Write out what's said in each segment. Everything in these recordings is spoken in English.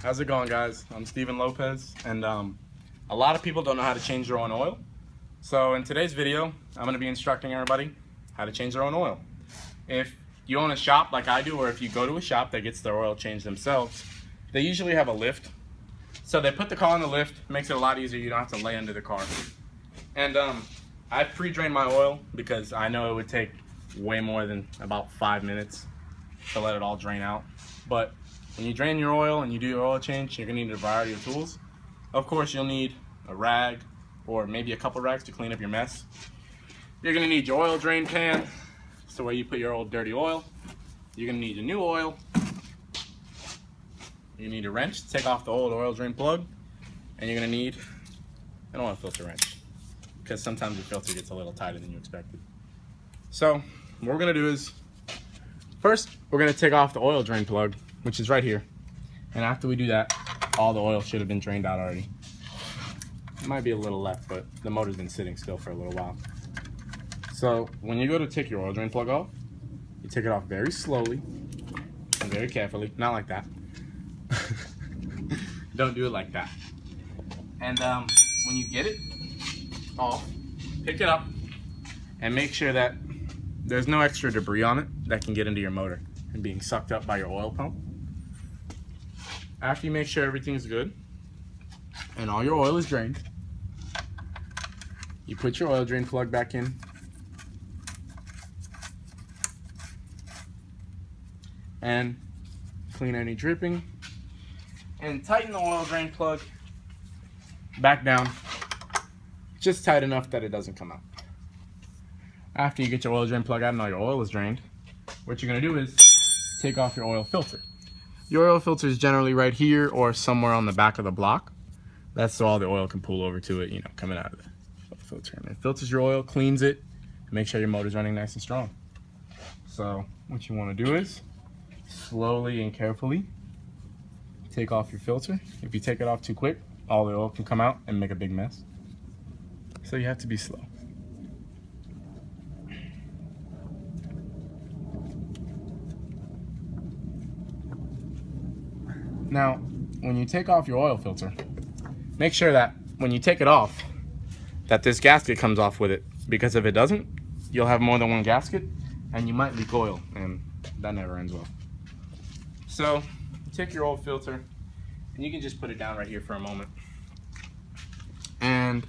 How's it going, guys? I'm Lopez, and a lot of people don't know how to change their own oil. So in today's video, I'm going to be instructing everybody how to change their own oil. If you own a shop like I do, or if you go to a shop that gets their oil changed themselves, they usually have a lift. So they put the car on the lift, makes it a lot easier. You don't have to lay under the car. And I pre-drained my oil because I know it would take way more than about 5 minutes to let it all drain out. But when you drain your oil and you do your oil change, you're gonna need a variety of tools. Of course, you'll need a rag or maybe a couple rags to clean up your mess. You're gonna need your oil drain pan, so where you put your old dirty oil. You're gonna need a new oil. You need a wrench to take off the old oil drain plug, and you're gonna need an oil filter wrench because sometimes your filter gets a little tighter than you expected. So what we're gonna do is, first we're gonna take off the oil drain plug, which is right here. And after we do that, all the oil should have been drained out already. It might be a little left, but the motor's been sitting still for a little while. So when you go to take your oil drain plug off, you take it off very slowly and very carefully. Not like that. Don't do it like that. And when you get it off, pick it up and make sure that there's no extra debris on it that can get into your motor and being sucked up by your oil pump. After you make sure everything's good and all your oil is drained, you put your oil drain plug back in and clean any dripping and tighten the oil drain plug back down just tight enough that it doesn't come out. After you get your oil drain plug out and all your oil is drained, what you're going to do is take off your oil filter. Your oil filter is generally right here or somewhere on the back of the block. That's so all the oil can pool over to it, you know, coming out of the filter. And it filters your oil, cleans it, and makes sure your motor's running nice and strong. So what you want to do is slowly and carefully take off your filter. If you take it off too quick, all the oil can come out and make a big mess. So you have to be slow. Now, when you take off your oil filter, make sure that when you take it off, that this gasket comes off with it, because if it doesn't, you'll have more than one gasket and you might leak oil, and that never ends well. So, you take your oil filter and you can just put it down right here for a moment. And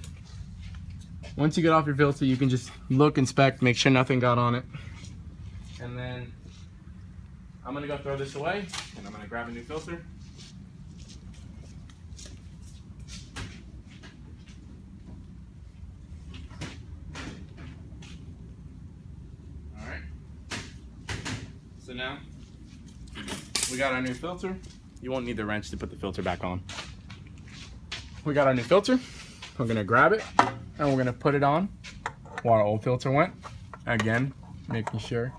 once you get off your filter, you can just look, inspect, make sure nothing got on it. And then I'm gonna go throw this away and I'm gonna grab a new filter. So now we got our new filter. You won't need the wrench to put the filter back on. We got our new filter. We're gonna grab it and we're gonna put it on where our old filter went. Again, making sure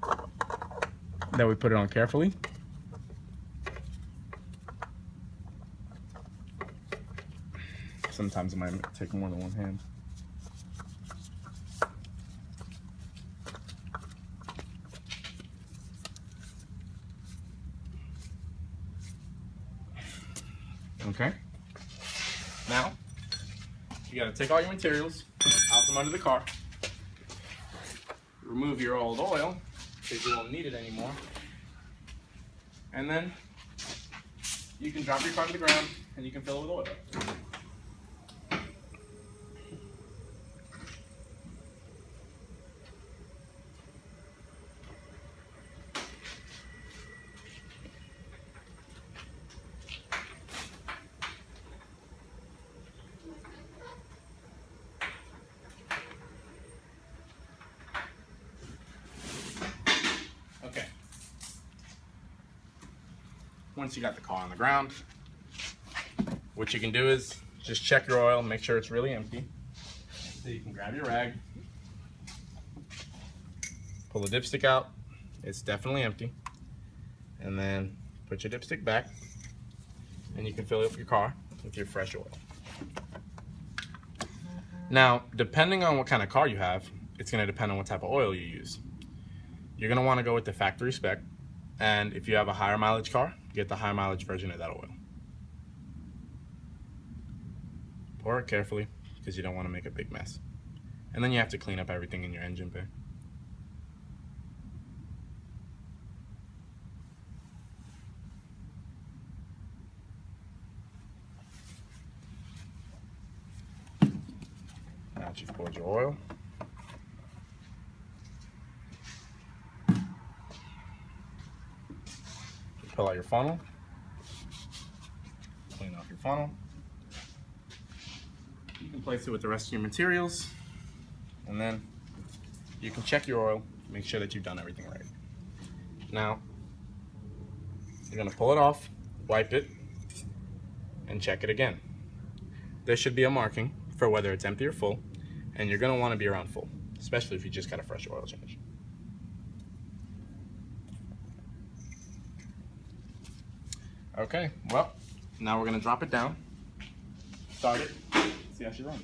that we put it on carefully. Sometimes it might take more than one hand. Okay, now you gotta take all your materials out from under the car, remove your old oil because you won't need it anymore, and then you can drop your car to the ground and you can fill it with oil. Once you got the car on the ground, what you can do is just check your oil, make sure it's really empty. So you can grab your rag, pull the dipstick out, it's definitely empty, and then put your dipstick back, and you can fill up your car with your fresh oil. Now, depending on what kind of car you have, it's going to depend on what type of oil you use. You're going to want to go with the factory spec, and if you have a higher mileage car, get the high mileage version of that oil. Pour it carefully because you don't want to make a big mess. And then you have to clean up everything in your engine bay. Now that you've poured your oil, pull out your funnel, clean off your funnel. You can place it with the rest of your materials, and then you can check your oil, make sure that you've done everything right. Now, you're gonna pull it off, wipe it, and check it again. There should be a marking for whether it's empty or full, and you're gonna wanna be around full, especially if you just got a fresh oil change. Okay, well, now we're gonna drop it down, start it, see how she runs.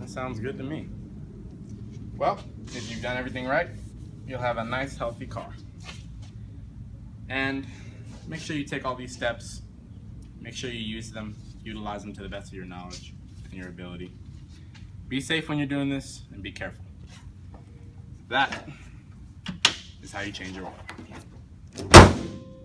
Sounds good to me. Well, if you've done everything right, you'll have a nice, healthy car. And make sure you take all these steps. Make sure you use them, utilize them to the best of your knowledge and your ability. Be safe when you're doing this, and be careful. That is how you change your oil.